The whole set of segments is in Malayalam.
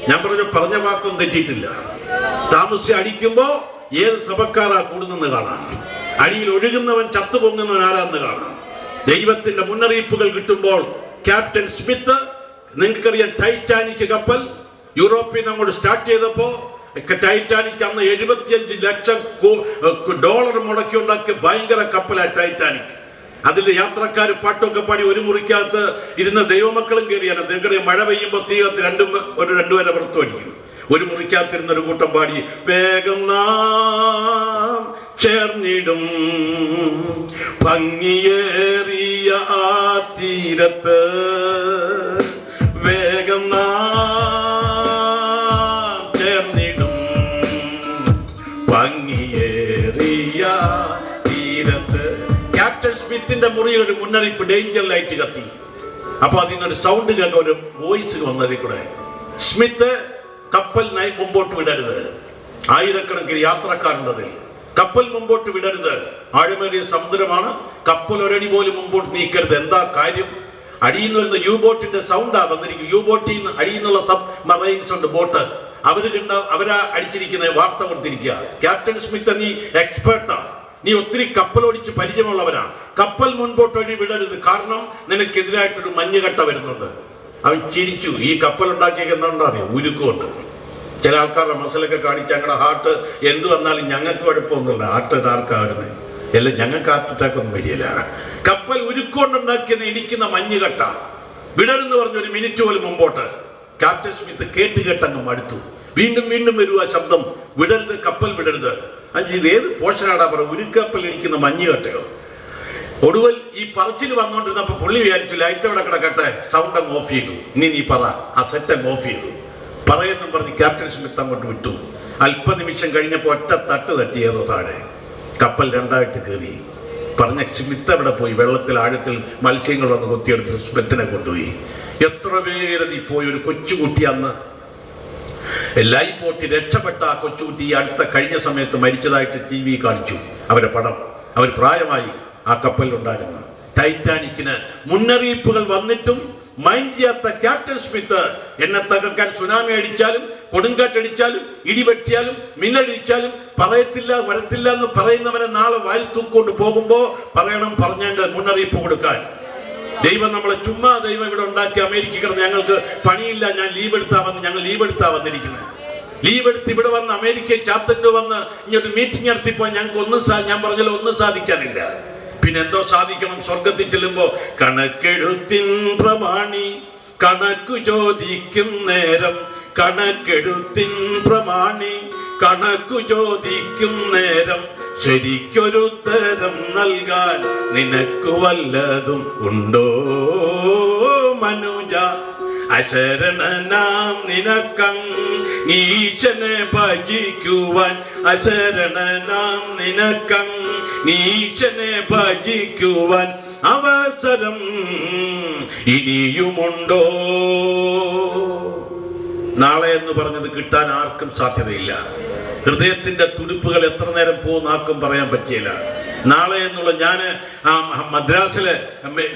ഞാൻ പറഞ്ഞ വാക്കൊന്നും തെറ്റിയിട്ടില്ല. താമസിച്ച് അടിക്കുമ്പോ ഏത് സഭക്കാരാ കൂടുന്നെന്ന് കാണാം. അടിയിൽ ഒഴുകുന്നവൻ ചത്തുപൊങ്ങുന്നവൻ ആരാന്ന് കാണാം. ദൈവത്തിന്റെ മുന്നറിയിപ്പുകൾ കിട്ടുമ്പോൾ ക്യാപ്റ്റൻ സ്മിത്ത്, നിങ്ങൾക്കറിയാം ടൈറ്റാനിക് കപ്പൽ യൂറോപ്പിൽ നിന്ന് അങ്ങോട്ട് സ്റ്റാർട്ട് ചെയ്തപ്പോ ടൈറ്റാനിക് അന്ന് $75 ലക്ഷം മുടക്കി ഉണ്ടാക്കിയ ഭയങ്കര കപ്പലാണ് ടൈറ്റാനിക്. അതിൽ യാത്രക്കാർ പാട്ടൊക്കെ പാടി ഒരു മുറിക്കകത്ത് ഇരുന്ന ദൈവമക്കളും കയറിയാണ്. നിങ്ങൾക്കറിയാം മഴ പെയ്യുമ്പോൾ തീ കത്ത് രണ്ടുപേരെ പുറത്തു അടിക്കും. ഒരു മുറിക്കകത്തിരുന്ന ഒരു കൂട്ടം പാടി വേഗം നാം ചേർന്നിടും ഭംഗിയേറിയ ആ തീരത്ത്, വേഗം നാം ചേർന്നിടും ഭംഗിയേറിയ തീരത്ത്. ക്യാപ്റ്റൻ സ്മിത്തിന്റെ മുറിയിൽ ഒരു മുന്നറിയിപ്പ് ഡേഞ്ചർ ലൈറ്റ് കത്തി. അപ്പൊ അതിനൊരു സൗണ്ട് കേൾക്കാൻ ഒരു വോയിസ് വന്നതിൽ കൂടെ, സ്മിത്ത് കപ്പൽ മുമ്പോട്ട് വിടരുത്, ആയിരക്കണക്കിന് യാത്രക്കാരുണ്ടതിൽ, കപ്പൽ മുമ്പോട്ട് വിടരുത്, ആഴമേറിയ സമുദ്രമാണ്, കപ്പൽ ഒരടി പോലും മുമ്പോട്ട് നീക്കരുത്. എന്താ കാര്യം? അടിയിൽ നിന്ന് വരുന്ന യു ബോട്ടിന്റെ സൗണ്ടാ വന്നിരിക്കും. യു ബോട്ടിൽ നിന്ന് അടിയിൽ നിന്നുള്ള സബ് മറൈൻസ് ഉണ്ട്, ബോട്ട്, അവരാ അടിച്ചിരിക്കുന്ന വാർത്ത കൊടുത്തിരിക്കുക. ക്യാപ്റ്റൻ സ്മിത്ത്, നീ എക്സ്പേർട്ടാ, നീ ഒത്തിരി കപ്പലോടിച്ച് പരിചയമുള്ളവനാ, കപ്പൽ മുൻപോട്ട് വഴി വിടരുത്, കാരണം നിനക്കെതിരായിട്ടൊരു മഞ്ഞുകട്ട വരുന്നുണ്ട്. അവൻ ചിരിച്ചു. ഈ കപ്പൽ ഉണ്ടാക്കിയൊക്കെ എന്താ അറിയാം? ഉരുക്കുണ്ട്. ചില ആൾക്കാരുടെ മസിലൊക്കെ കാണിച്ച് ഞങ്ങളുടെ ഹാർട്ട് എന്ത് വന്നാലും ഞങ്ങൾക്ക് കുഴപ്പമൊന്നുമില്ല, ഹാർട്ട് ആർക്കാ വരുന്നത്, എല്ലാം ഞങ്ങൾക്ക് ഹാർട്ട് അറ്റാക്ക് ഒന്നും വരികയില്ല. കപ്പൽ ഉരുക്കൊണ്ടുണ്ടാക്കിയെന്ന് ഇടിക്കുന്ന മഞ്ഞുകട്ട വിടരുന്ന് പറഞ്ഞ ഒരു മിനിറ്റ് പോലും മുമ്പോട്ട്. ക്യാപ്റ്റൻ സ്മിത്ത് കേട്ടങ്ങ് മടുത്തു. വീണ്ടും വീണ്ടും വരും ആ ശബ്ദം, വിടരുത്, കപ്പൽ വിടരുത്. ഇത് ഏത് പോഷനാടാ പറ, ഉരുക്കപ്പൽ ഇടിക്കുന്ന മഞ്ഞുകട്ടയോ? ഒടുവിൽ ഈ പറച്ചിൽ വന്നുകൊണ്ടിരുന്നപ്പോ പുള്ളി വിചാരിച്ചു ലൈറ്റ് അവിടെ കിടക്കട്ടെ, സൗണ്ട് അങ്ങ് ഓഫ് ചെയ്തു. ഇനി നീ പറ. ആ സെറ്റ് അങ്ങ് ഓഫ് ചെയ്തു. പറയുന്നു പറഞ്ഞ് ക്യാപ്റ്റൻ സ്മിത്ത് അങ്ങോട്ട് വിട്ടു. അല്പനിമിഷം കഴിഞ്ഞപ്പോ ഒറ്റ തട്ട് തട്ടിയതോ താഴെ, കപ്പൽ രണ്ടായിട്ട് കയറി. പറഞ്ഞ സ്മിത്ത് അവിടെ പോയി വെള്ളത്തിൽ ആഴത്തിൽ മത്സ്യങ്ങൾ വന്ന് കൊത്തിയെടുത്ത് സ്മിത്തിനെ കൊണ്ടുപോയി. എത്ര പേരതി പോയി. ഒരു കൊച്ചുകുട്ടി അന്ന് ലൈഫ് ബോട്ടിൽ രക്ഷപ്പെട്ട ആ കൊച്ചുകുട്ടി കഴിഞ്ഞ സമയത്ത് മരിച്ചതായിട്ട് TV കാണിച്ചു. അവരെ പടം. അവർ പ്രായമായി ആ കപ്പലിലുണ്ടായിരുന്നു. ടൈറ്റാനിക്കിന് മുന്നറിയിപ്പുകൾ വന്നിട്ടും മൈൻഡ് ചെയ്യാത്ത ക്യാപ്റ്റൻ സ്മിത്ത്, എന്നെ തകർക്കാൻ സുനാമി അടിച്ചാലും കൊടുങ്കാറ്റടിച്ചാലും ഇടിവെട്ടിയാലും മിന്നടിച്ചാലും പറയത്തില്ല വരത്തില്ല എന്ന് പറയുന്നവനെ നാളെ വായിൽ തൂക്കൊണ്ട് പോകുമ്പോ പറയണം, പറഞ്ഞതിന്റെ മുന്നറിയിപ്പ് കൊടുക്കാൻ. ദൈവം നമ്മളെ ചുമ്മാ ദൈവം ഇവിടെ ഉണ്ടാക്കി അമേരിക്ക കിടന്ന് ഞങ്ങൾക്ക് പണിയില്ല, ഞാൻ ലീവ് എടുത്താ വന്നിരിക്കുന്നത്. ലീവ് എടുത്ത് ഇവിടെ വന്ന് അമേരിക്കയിൽ ചാത്തൻ്റെ വന്ന് ഇങ്ങോട്ട് മീറ്റിംഗ് നടത്തിപ്പോ ഞങ്ങൾക്ക് ഞാൻ പറഞ്ഞല്ലോ ഒന്നും സാധിക്കാനില്ല. പിന്നെ എന്തോ സാധിക്കണം? സ്വർഗത്തിൽ ചെല്ലുമ്പോ കണക്കെഴുത്തിൻ പ്രമാണി കണക്കു ചോദിക്കും നേരം, കണക്കെഴുത്തിൻ പ്രമാണി കണക്കു ചോദിക്കും നേരം, ശരിക്കൊരുത്തരം നൽകാൻ നിനക്ക് വല്ലതും ഉണ്ടോ മനുജ? അശരണനാം നിനക്കീശനെ ഭജിക്കുവാൻ, അശരണനാം നിനക്കീശനെ ഭജിക്കുവാൻ അവസരം ഇനിയുമുണ്ടോ? നാളെ എന്ന് പറഞ്ഞത് കിട്ടാൻ ആർക്കും സാധ്യതയില്ല. ഹൃദയത്തിന്റെ തുടിപ്പുകൾ എത്ര നേരം പോകുന്ന ആർക്കും പറയാൻ പറ്റിയില്ല. നാളെ എന്നുള്ള ഞാന് മദ്രാസിലെ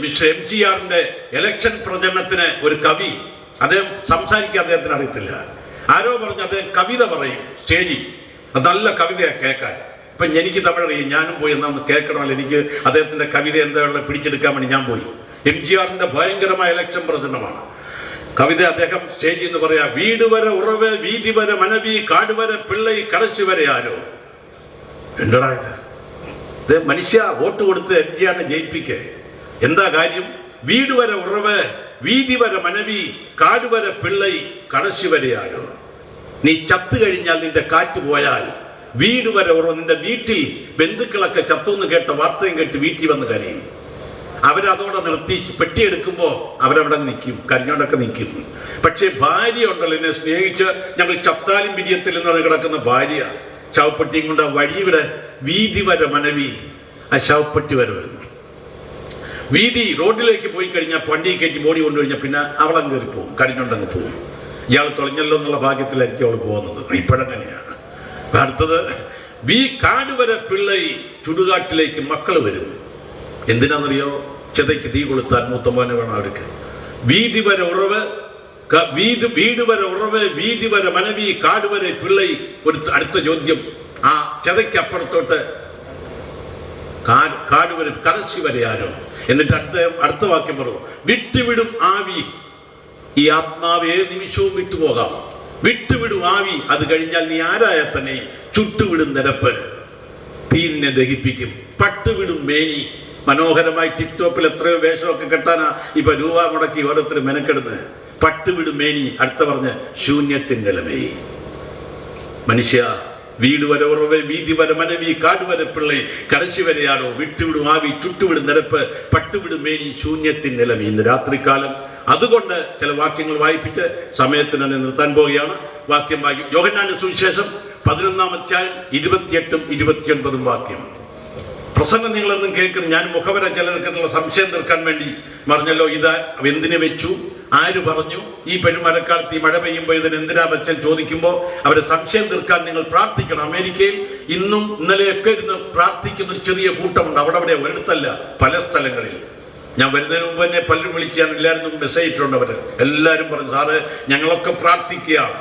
മിസ്റ്റർ MGRന്റെ ഇലക്ഷൻ പ്രചരണത്തിന് ഒരു കവി, അദ്ദേഹം സംസാരിക്കാൻ അദ്ദേഹത്തിന് അറിയത്തില്ല. ആരോ പറഞ്ഞു അദ്ദേഹം കവിത പറയും സ്റ്റേജിൽ. നല്ല കവിതയാ കേൾക്കാൻ. ഇപ്പൊ എനിക്ക് തമിഴറിയും, ഞാനും പോയി എന്നാ ഒന്ന് കേൾക്കണമല്ലോ. എനിക്ക് അദ്ദേഹത്തിന്റെ കവിത എന്താ പിടിച്ചെടുക്കാൻ വേണ്ടി ഞാൻ പോയി. MGRന്റെ ഭയങ്കരമായ ഇലക്ഷൻ പ്രചരണമാണ്. കവിത അദ്ദേഹം സ്റ്റേജിൽ നിന്ന് പറയാ, വീട് വരെ ഉറവ്, വീതി വരെ മനവി, കാട് വരെ പിള്ളൈ, കടച്ചു വരെ ആരോ. എന്താടാ ഇത്? മനുഷ്യ വോട്ട് കൊടുത്ത് MGRനെ ജയിപ്പിക്കേ. എന്താ കാര്യം? വീട് വരെ ഉറവ്, വീതി വരെ മനവി, കാട് വരെ പിള്ളൈ, കടച്ചു വരെ ആരോ. നീ ചത്തു കഴിഞ്ഞാൽ, നിന്റെ കാറ്റ് പോയാൽ വീട് വരെ ഉറവ്. നിന്റെ വീട്ടിൽ ബന്ധുക്കളൊക്കെ ചത്തുന്ന് കേട്ട വാർത്തയും കേട്ട് വീട്ടിൽ വന്ന് കരയും. അവരതോടെ നിർത്തി പെട്ടിയെടുക്കുമ്പോ അവരവിടെ നിൽക്കും, കരഞ്ഞോണ്ടൊക്കെ നിൽക്കും. പക്ഷെ ഭാര്യ ഉണ്ടല്ലോ, എന്നെ സ്നേഹിച്ച് ഞങ്ങൾ ചത്താലും വിരിയത്തിൽ എന്ന് കിടക്കുന്ന ഭാര്യ ശവപ്പെട്ടിയും കൊണ്ട് ആ വഴിയുടെ വീതി വരെ മനവി, ആ ശവപ്പെട്ടി വരെ വീതി റോഡിലേക്ക് പോയി കഴിഞ്ഞാൽ വണ്ടി കയറ്റി ബോഡി കൊണ്ടുകഴിഞ്ഞാൽ പിന്നെ അവളങ്ങ് കയറി പോകും, കരഞ്ഞോണ്ടങ്ങ് പോകും. ഇയാൾ തുളഞ്ഞല്ലോ എന്നുള്ള ഭാഗ്യത്തിലായിരിക്കും അവൾ പോകുന്നത്. ഇപ്പോഴങ്ങനെയാണ്. അടുത്തത് കാട് വരെ പിള്ളൈ, ചുടുകാട്ടിലേക്ക് മക്കൾ വരും. എന്തിനാണെന്നറിയോ? ചെതയ്ക്ക് തീ കൊളുത്താൻ മൂത്തമോനെ വേണം അവർക്ക്. വീതി വരെ ഉറവ്, വീട് വരെ ഉറവ്, വീതി വരെ മനവി, കാട് വരെ പിള്ളൈ. ഒരു അടുത്ത ചോദ്യം, ആ ചതയ്ക്കപ്പുറത്തോട്ട് കാട് വരെ കടശി വരെ ആരോ. എന്നിട്ട് അടുത്ത വാക്യം പറയും, വിട്ടുവിടും ആവി. ഈ ആത്മാവ് ഏത് നിമിഷവും വിട്ടുപോകാം. വിട്ടുവിടും ആവി. അത് കഴിഞ്ഞാൽ നീ ആരായ തന്നെ ചുട്ടുവിടും നിരപ്പ്, തീ നിന്നെ ദഹിപ്പിക്കും. പട്ടുവിടും മേനി. മനോഹരമായി ടിപ് ടോപ്പിൽ എത്രയോ വേഷമൊക്കെ കെട്ടാനാ ഇപ്പൊ രൂപ മുടക്കി ഓരോരുത്തർ മെനക്കെടുന്ന്. പട്ടുവിടും മേനി. അടുത്ത പറഞ്ഞ് ശൂന്യത്തിൻ നിലമേ. മനുഷ്യ, വീട് വരെ ഉറവ്, വീതി വരെ മനവി, കാട് വരെ പിള്ളை, കടശി വരെയാണോ. വിട്ടുവിടും ആവി, ചുട്ടുവിടും നിരപ്പ്, പട്ടുവിടും മേനി, ശൂന്യത്തിൻ നിലമേ. ഇന്ന് രാത്രികാലം അതുകൊണ്ട് ചില വാക്യങ്ങൾ വായിപ്പിച്ച് സമയത്തിന് തന്നെ നിർത്താൻ പോവുകയാണ്. വാക്യം വായിക്കും. യോഹന്നാന്റെ സുവിശേഷം 11-ാം അധ്യായം 28-ഉം 29-ഉം വാക്യം. പ്രസംഗം നിങ്ങളൊന്നും കേൾക്കുന്നു. ഞാൻ മുഖവര ചിലർക്കെന്നുള്ള സംശയം തീർക്കാൻ വേണ്ടി പറഞ്ഞല്ലോ. ഇത് എന്തിനു വെച്ചു, ആര് പറഞ്ഞു, ഈ പെരുമഴക്കാലത്ത് ഈ മഴ പെയ്യുമ്പോൾ ഇതിന് എന്തിനാ വെച്ചാൽ ചോദിക്കുമ്പോൾ അവരെ സംശയം തീർക്കാൻ നിങ്ങൾ പ്രാർത്ഥിക്കണം. അമേരിക്കയിൽ ഇന്നും ഇന്നലെയൊക്കെ ഇരുന്ന് പ്രാർത്ഥിക്കുന്ന ഒരു ചെറിയ കൂട്ടമുണ്ട്. അവിടെ ഒരിടത്തല്ല, പല സ്ഥലങ്ങളിൽ. ഞാൻ വരുന്നതിന് മുമ്പ് തന്നെ പലരും വിളിക്കാൻ എല്ലാവരും മെസ്സേജ് ഇട്ടുണ്ട്. അവർ എല്ലാവരും പറഞ്ഞു, സാറ് ഞങ്ങളൊക്കെ പ്രാർത്ഥിക്കുകയാണ്.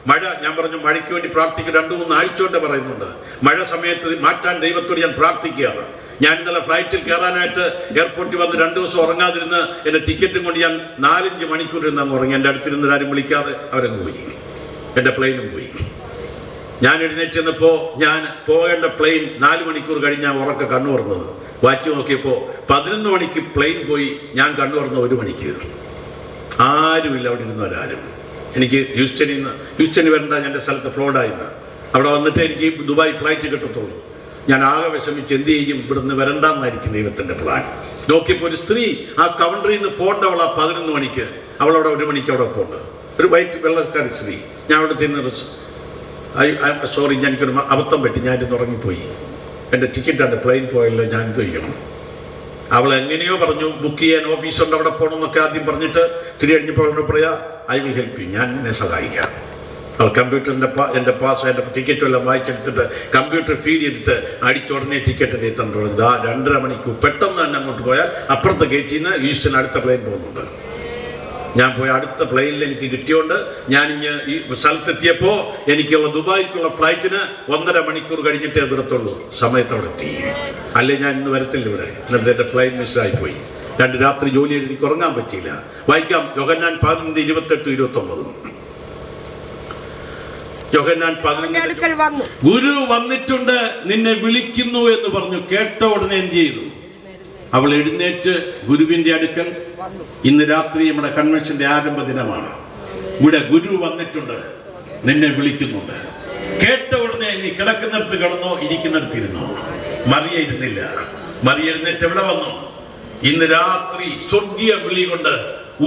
മഴ, ഞാൻ പറഞ്ഞു മഴയ്ക്ക് വേണ്ടി പ്രാർത്ഥിക്കുക. 2-3 ആഴ്ച കൊണ്ട് പറയുന്നുണ്ട്. മഴ സമയത്ത് മാറ്റാൻ ദൈവത്തോട് ഞാൻ പ്രാർത്ഥിക്കുകയാണ്. ഞാൻ ഇന്നലെ ഫ്ലൈറ്റിൽ കയറാനായിട്ട് എയർപോർട്ടിൽ വന്ന് 2 ദിവസം ഉറങ്ങാതിരുന്ന് എൻ്റെ ടിക്കറ്റും കൊണ്ട് ഞാൻ 4-5 മണിക്കൂർ ഇരുന്ന് അങ്ങ് ഉറങ്ങി. എൻ്റെ അടുത്തിരുന്ന് ആരും വിളിക്കാതെ അവരങ്ങ് പോയി. എൻ്റെ പ്ലെയിനും പോയി. ഞാൻ എഴുന്നേറ്റ് ചെന്നപ്പോൾ ഞാൻ പോകേണ്ട പ്ലെയിൻ 4 മണിക്കൂർ കഴിഞ്ഞ് ഞാൻ ഉറക്ക കണ്ണു തുറന്നത്. വാച്ച് നോക്കിയപ്പോൾ 11 മണിക്ക് പ്ലെയിൻ പോയി. ഞാൻ കണ്ണു തുറന്ന 1 മണിക്ക്. ആരുമില്ല അവിടെ ഇരുന്നവരാരും. എനിക്ക് ഹ്യൂസ്റ്റണിൽ വരേണ്ട എൻ്റെ സ്ഥലത്ത് ഫ്ലോറിഡായിരുന്നു. അവിടെ വന്നിട്ട് എനിക്ക് ദുബായ് ഫ്ലൈറ്റ് കിട്ടത്തുള്ളൂ. ഞാൻ ആകെ വിഷമിച്ച് എന്ത് ചെയ്യും, ഇവിടുന്ന് വരണ്ടെന്നായിരിക്കും ദൈവത്തിൻ്റെ പ്ലാൻ. നോക്കിയപ്പോൾ ഒരു സ്ത്രീ ആ കൗണ്ടറിൽ നിന്ന് പോകേണ്ടവളാ 11 മണിക്ക്. അവളവിടെ 1 മണിക്ക് അവിടെ പോകുന്നത്. ഒരു വൈറ്റ് വെള്ളക്കാരി സ്ത്രീ. ഞാൻ അവിടെ തിന്ന് സോറി, എനിക്കൊരു അബദ്ധം പറ്റി, ഞാൻ ഇരുന്ന് ഉറങ്ങിപ്പോയി. എൻ്റെ ടിക്കറ്റാണ്, പ്ലെയിൻ പോയല്ലോ, ഞാൻ എന്ത് ചെയ്യണം. അവൾ എങ്ങനെയോ പറഞ്ഞു ബുക്ക് ചെയ്യാൻ ഓഫീസുണ്ട്, അവിടെ പോകണം എന്നൊക്കെ ആദ്യം പറഞ്ഞിട്ട് തിരി കഴിഞ്ഞപ്പോൾ അവളോട് പറയാ, ഐ വിൽ ഹെൽപ്പ് യു, ഞാൻ എന്നെ സഹായിക്കാം. അവൾ കമ്പ്യൂട്ടറിൻ്റെ എൻ്റെ പാസ്, എൻ്റെ ടിക്കറ്റും എല്ലാം വായിച്ചെടുത്തിട്ട് കമ്പ്യൂട്ടർ ഫീഡ് ചെയ്തിട്ട് അടിച്ചുടനെ ടിക്കറ്റ് തന്നിട്ടുണ്ട്. 2.5 മണിക്കൂർ പെട്ടെന്ന് തന്നെ അങ്ങോട്ട് പോയാൽ അപ്പുറത്തെ ഗേറ്റിൽ നിന്ന് ഈസ്റ്റിന് അടുത്ത പ്ലെയിൻ പോകുന്നുണ്ട്. ഞാൻ പോയി അടുത്ത പ്ലെയിനിൽ എനിക്ക് കിട്ടിയോണ്ട് ഞാൻ ഈ സ്ഥലത്തെത്തിയപ്പോൾ എനിക്കുള്ള ദുബായിക്കുള്ള ഫ്ലൈറ്റിന് 1.5 മണിക്കൂർ കഴിഞ്ഞിട്ടേ വിടത്തുള്ളൂ. സമയത്തോടെ എത്തി. അല്ലേ ഞാൻ ഇന്ന് വരത്തില്ല ഇവിടെ. ഇന്നത്തെ എൻ്റെ ഫ്ലൈറ്റ് മിസ്സായി പോയി. 2 രാത്രി ജോലി ചെയ്ത് എനിക്ക് ഉറങ്ങാൻ പറ്റിയില്ല. വായിക്കാം യോഹന്നാൻ 11:28-29. യോഹന്നാൻ 11. ഗുരു വന്നിട്ടുണ്ട്, നിന്നെ വിളിക്കുന്നു എന്ന് പറഞ്ഞു. കേട്ട ഉടനെ എന്ത് ചെയ്തു? അവൾ എഴുന്നേറ്റ് ഗുരുവിന്റെ അടുക്കൽ. ഇന്ന് രാത്രി നമ്മുടെ കൺവെൻഷന്റെ ആരംഭ ദിനമാണ്. ഇവിടെ ഗുരു വന്നിട്ടുണ്ട്, നിന്നെ വിളിക്കുന്നുണ്ട്. കേട്ട ഉടനെ നീ കിടക്കുന്നിടത്ത് കിടന്നോ, ഇരിക്കുന്നിടത്ത് ഇരുന്നോ. മറിയ ഇരുന്നില്ല. മറിയ എഴുന്നേറ്റ് എവിടെ വന്നു? ഇന്ന് രാത്രി സ്വർഗീയ വിളി കൊണ്ട്,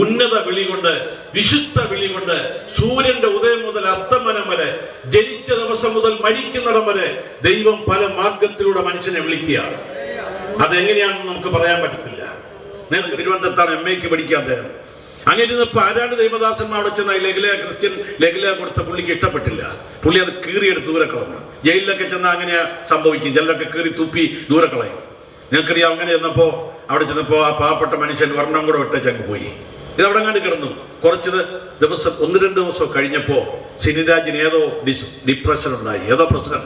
ഉന്നത വിളി കൊണ്ട്, വിശുദ്ധ വിളി കൊണ്ട്, സൂര്യന്റെ ഉദയം മുതൽ അസ്തമനം വരെ, ജനിച്ച ദിവസം മുതൽ മരിക്കുന്നിടം വരെ ദൈവം പല മാർഗത്തിലൂടെ മനുഷ്യനെ വിളിക്കുകയാണ്. അതെങ്ങനെയാണെന്ന് നമുക്ക് പറയാൻ പറ്റത്തില്ല. നിങ്ങൾ തിരുവനന്തപുരത്താണ് MA പഠിക്കാൻ തരാം. അങ്ങനെ ഇരുന്നപ്പോൾ ആരാണ് ദൈവദാസന്മാർ അവിടെ ചെന്ന ക്രിസ്ത്യൻ ലെഗില കൊടുത്ത പുള്ളിക്ക് ഇഷ്ടപ്പെട്ടില്ല. പുള്ളി അത് കീറിയെടുത്ത് ദൂരെ കളഞ്ഞു. ജയിലിലൊക്കെ ചെന്നാൽ അങ്ങനെയാ സംഭവിക്കും. ചിലരൊക്കെ കീറി തുപ്പി ദൂരെ കളയും. നിങ്ങൾക്കറിയാം, അങ്ങനെ ചെന്നപ്പോൾ അവിടെ ചെന്നപ്പോൾ ആ പാവപ്പെട്ട മനുഷ്യൻ ഒരെണ്ണം കൂടെ ഒറ്റച്ചങ്ങ് പോയി. ഇത് അവിടെ കണ്ട് കിടന്നു. കുറച്ച് ദിവസം 1-2 ദിവസം കഴിഞ്ഞപ്പോൾ സിനിരാജിന് ഏതോ ഡിപ്രഷൻ ഉണ്ടായി, ഏതോ പ്രശ്നം.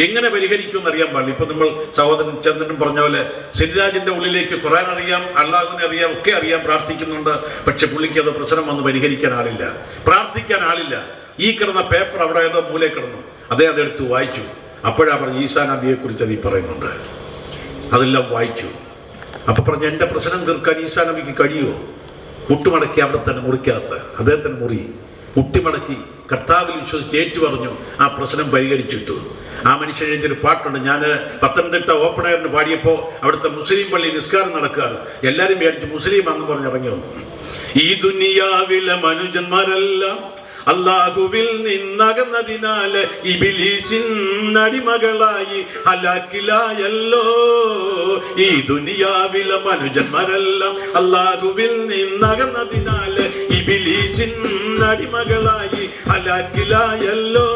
എങ്ങനെ പരിഹരിക്കുമെന്ന് അറിയാൻ പാടില്ല. ഇപ്പൊ നമ്മൾ സഹോദരൻ ചന്ദ്രനും പറഞ്ഞ പോലെ സിനിരാജിന്റെ ഉള്ളിലേക്ക് ഖുർആൻ അറിയാം, അള്ളാഹുവിനെ അറിയാം, ഒക്കെ അറിയാം, പ്രാർത്ഥിക്കുന്നുണ്ട്. പക്ഷെ പുള്ളിക്ക് അത് പ്രശ്നം വന്ന് പരിഹരിക്കാൻ ആളില്ല, പ്രാർത്ഥിക്കാൻ ആളില്ല. ഈ കിടന്ന പേപ്പർ അവിടെ ഏതോ മൂലേ കിടന്നു. അതെടുത്ത് വായിച്ചു. അപ്പോഴാ പറഞ്ഞു, ഈസാ നബിയെ കുറിച്ച് അത് ഈ പറയുന്നുണ്ട്. അതെല്ലാം വായിച്ചു. അപ്പൊ പറഞ്ഞു, എന്റെ പ്രശ്നം തീർക്കാൻ ഈസാ നബിക്ക് കഴിയുമോ? മുട്ടുമടക്കി അവിടെ തന്നെ മുറിക്കകത്ത് അദ്ദേഹത്തിന് മുറി മുട്ടിമടക്കി കർത്താവിൽ വിശ്വസിച്ച് ഏറ്റു പറഞ്ഞു. ആ പ്രശ്നം പരിഹരിച്ചിട്ടു. ആ മനുഷ്യൻ എഴുതിയൊരു പാട്ടുണ്ട്. ഞാൻ പത്തനംതിട്ട ഓപ്പൺ എയറിന് പാടിയപ്പോൾ അവിടുത്തെ മുസ്ലിം പള്ളി നിസ്കാരം നടക്കുകയാണ്. എല്ലാവരും വിചാരിച്ചു മുസ്ലിം ആണെന്ന് പറഞ്ഞ് ഇറങ്ങി വന്നു. ഈ ദുനിയാവിലെ മനുജന്മാരെല്ലാം അല്ലാഹുവിൽ നിന്നകന്നതിനാല് ഇബ്ലീസിൻ അടിമകളായി ഹലാക്കിലായല്ലോ. ഈ ദുനിയാവിലെ മനുജന്മാരെല്ലാം അല്ലാഹുവിൽ നിന്നകന്നതിനാല് ഇബ്ലീസിൻ അടിമകളായി ഹലാക്കിലായല്ലോ.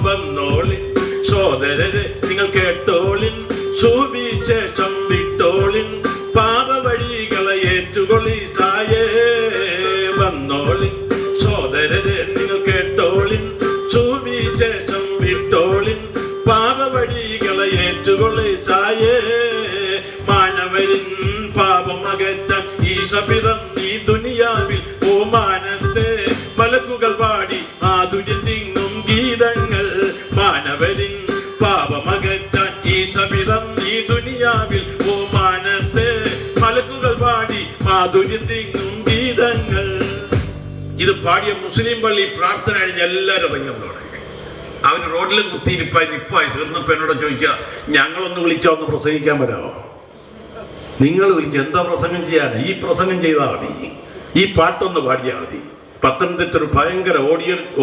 വന്നോളിൻ സോദരരെ, നിങ്ങൾ കേട്ടോളിൻ, സുവിശേഷം വിട്ടോളിൻ, പാപവഴികളെ ഏറ്റുകൊള്ളീസായേ. വന്നോളിൻ പാടിയ മുസ്ലിം പള്ളി പ്രാർത്ഥന കഴിഞ്ഞ് എല്ലാവരും ഇറങ്ങുന്നു തുടങ്ങി. അവന് റോഡിൽ കുത്തി നിപ്പായി തീർന്നപ്പോ എന്നോട് ചോദിക്കുക, ഞങ്ങളൊന്ന് വിളിച്ചോ ഒന്ന് പ്രസംഗിക്കാൻ വരാമോ? നിങ്ങൾ വിളിച്ച് എന്താ പ്രസംഗം ചെയ്യാൻ? ഈ പ്രസംഗം ചെയ്താൽ മതി, ഈ പാട്ടൊന്ന് പാടിയാൽ മതി. പത്തനംതിട്ട ഒരു ഭയങ്കര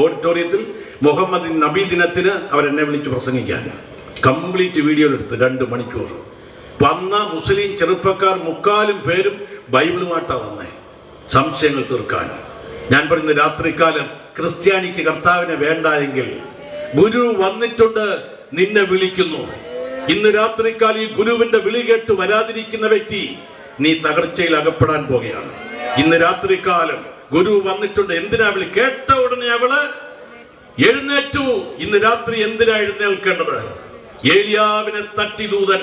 ഓഡിറ്റോറിയത്തിൽ മുഹമ്മദ് നബി ദിനത്തിന് അവരെന്നെ വിളിച്ച് പ്രസംഗിക്കാൻ കംപ്ലീറ്റ് വീഡിയോ എടുത്ത് 2 മണിക്കൂർ. വന്ന മുസ്ലിം ചെറുപ്പക്കാർ 3/4 പേരും ബൈബിളുമായിട്ടാണ് വന്നേ, സംശയങ്ങൾ തീർക്കാൻ. ഞാൻ പറയുന്ന രാത്രികാലം ക്രിസ്ത്യാനിക്ക് കർത്താവിനെ വേണ്ട എങ്കിൽ ഗുരു വന്നിട്ടുണ്ട്, നിന്നെ വിളിക്കുന്നു. ഇന്ന് രാത്രികാലം ഈ ഗുരുവിന്റെ വിളി കേട്ട് വരാതിരിക്കുന്ന വ്യക്തി നീ തകർച്ചയിൽ അകപ്പെടാൻ പോകുകയാണ്. ഇന്ന് രാത്രികാലം ഗുരു വന്നിട്ടുണ്ട്. എന്തിനാ വിളി? കേട്ട ഉടനെ അവള് എഴുന്നേറ്റു. ഇന്ന് രാത്രി എന്തിനാ എഴുന്നേൽക്കേണ്ടത്? ഏലിയാവിനെ തട്ടി ദൂതൻ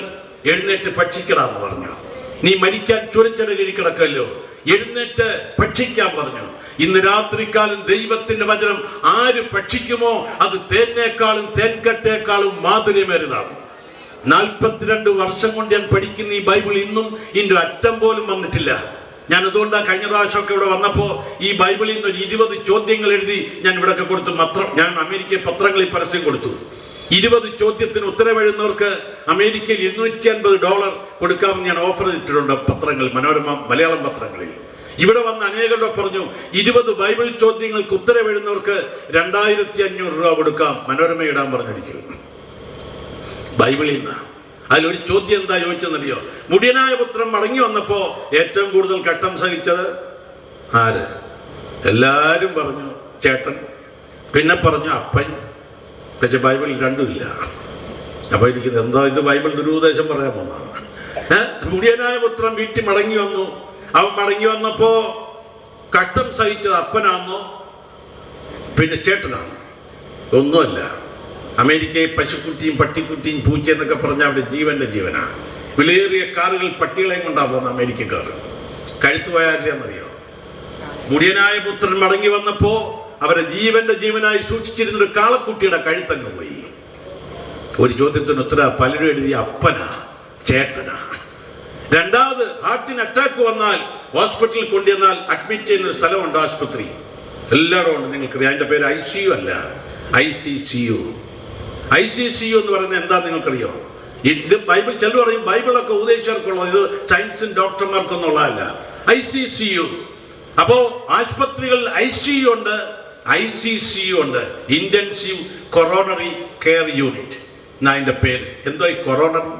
എഴുന്നേറ്റ് ഭക്ഷിക്കടാന്ന് പറഞ്ഞു. നീ മരിക്കാൻ ചുരച്ചട കിടക്കല്ലോ, എഴുന്നേറ്റ് ഭക്ഷിക്കാൻ പറഞ്ഞു. ഇന്ന് രാത്രിക്കാലം ദൈവത്തിന്റെ വചനം ആര് ഭക്ഷിക്കുമോ അത് തേനേക്കാളും തേൻകട്ടേക്കാളും മാധുര്യമേറിയതാണ്. 42 വർഷം കൊണ്ട് ഞാൻ പഠിക്കുന്ന ഈ ബൈബിൾ ഇന്നും ഇതിന്റെ അറ്റം പോലും വന്നിട്ടില്ല. ഞാൻ അതുകൊണ്ടാണ് കഴിഞ്ഞ പ്രാവശ്യമൊക്കെ ഇവിടെ വന്നപ്പോ ഈ ബൈബിളിൽ നിന്ന് ഒരു 20 ചോദ്യങ്ങൾ എഴുതി ഞാൻ ഇവിടെയൊക്കെ കൊടുത്തു. ഞാൻ അമേരിക്കൻ പത്രങ്ങളിൽ പരസ്യം കൊടുത്തു. 20 ചോദ്യത്തിന് ഉത്തരവെഴുന്നവർക്ക് അമേരിക്കയിൽ $250 കൊടുക്കാമെന്ന് ഞാൻ ഓഫർ ചെയ്തിട്ടുണ്ട് പത്രങ്ങൾ, മനോരമ മലയാളം പത്രങ്ങളിൽ. ഇവിടെ വന്ന് അനേകരുടെ പറഞ്ഞു 20 ബൈബിൾ ചോദ്യങ്ങൾക്ക് ഉത്തരവെഴുന്നവർക്ക് 2500 രൂപ കൊടുക്കാം, മനോരമ ഇടാൻ പറഞ്ഞിരിക്കും ബൈബിളിൽ നിന്ന്. അതിലൊരു ചോദ്യം എന്താ ചോദിച്ചെന്നറിയോ? മുടിയനായ പുത്രൻ മടങ്ങി വന്നപ്പോ ഏറ്റവും കൂടുതൽ കട്ടം സഹിച്ചത് ആര്? എല്ലാരും പറഞ്ഞു ചേട്ടൻ, പിന്നെ പറഞ്ഞു അപ്പൻ. പക്ഷെ ബൈബിളിൽ രണ്ടുമില്ല. അപ്പൊ ഇരിക്കുന്നത് എന്തോ ഇത് ബൈബിൾ ദുരുപദേശം പറയാൻ വന്നതാണ്. മുടിയനായ പുത്രൻ വീട്ടിൽ മടങ്ങി വന്നു. അവൻ മടങ്ങി വന്നപ്പോ കട്ടം സഹിച്ചത് അപ്പനാന്നോ പിന്നെ ചേട്ടനാണോ? ഒന്നുമല്ല. അമേരിക്കയിൽ പശുക്കുട്ടിയും പട്ടിക്കുട്ടിയും പൂച്ച എന്നൊക്കെ പറഞ്ഞാൽ അവിടെ ജീവന്റെ ജീവനാണ്. വിലയേറിയ കാറുകൾ പട്ടികളെയും കൊണ്ടാ പോകുന്ന അമേരിക്കക്കാർ. കഴുത്തു പോയാരെന്നറിയോ? മുടിയനായ പുത്രൻ മടങ്ങി വന്നപ്പോ അവരെ ജീവന്റെ ജീവനായി സൂക്ഷിച്ചിരുന്ന ഒരു കാളക്കുട്ടിയുടെ കഴുത്തങ്ങ് പോയി. ഒരു ചോദ്യത്തിന് ഉത്തരം പലരും എഴുതിയ അപ്പനാ ചേട്ടനാ. രണ്ടാമത് ഹാർട്ടിന് അറ്റാക്ക് വന്നാൽ ഹോസ്പിറ്റലിൽ കൊണ്ടുവന്നാൽ അഡ്മിറ്റ് ചെയ്യുന്ന ഒരു സ്ഥലമുണ്ട്, ആശുപത്രി എല്ലാവരും ഉണ്ട്. നിങ്ങൾക്കറിയാം, അതിന്റെ പേര് ICU അല്ല, ICCU. ICCU എന്ന് പറയുന്നത് എന്താ നിങ്ങൾക്കറിയോ? ഇത് ബൈബിൾ ചിലർ പറയും ബൈബിളൊക്കെ ഉപദേശിച്ചവർക്കുള്ളത്, ഇത് സയൻസും ഡോക്ടർമാർക്കൊന്നുള്ളതല്ല. ICCU. അപ്പോ ആശുപത്രികളിൽ ICU ഉണ്ട്, ICCU ഉണ്ട്, ഇന്റൻസീവ് കൊറോണറി കെയർ യൂണിറ്റ് എന്നാ അതിന്റെ പേര്. എന്തോ ഈ കൊറോണറി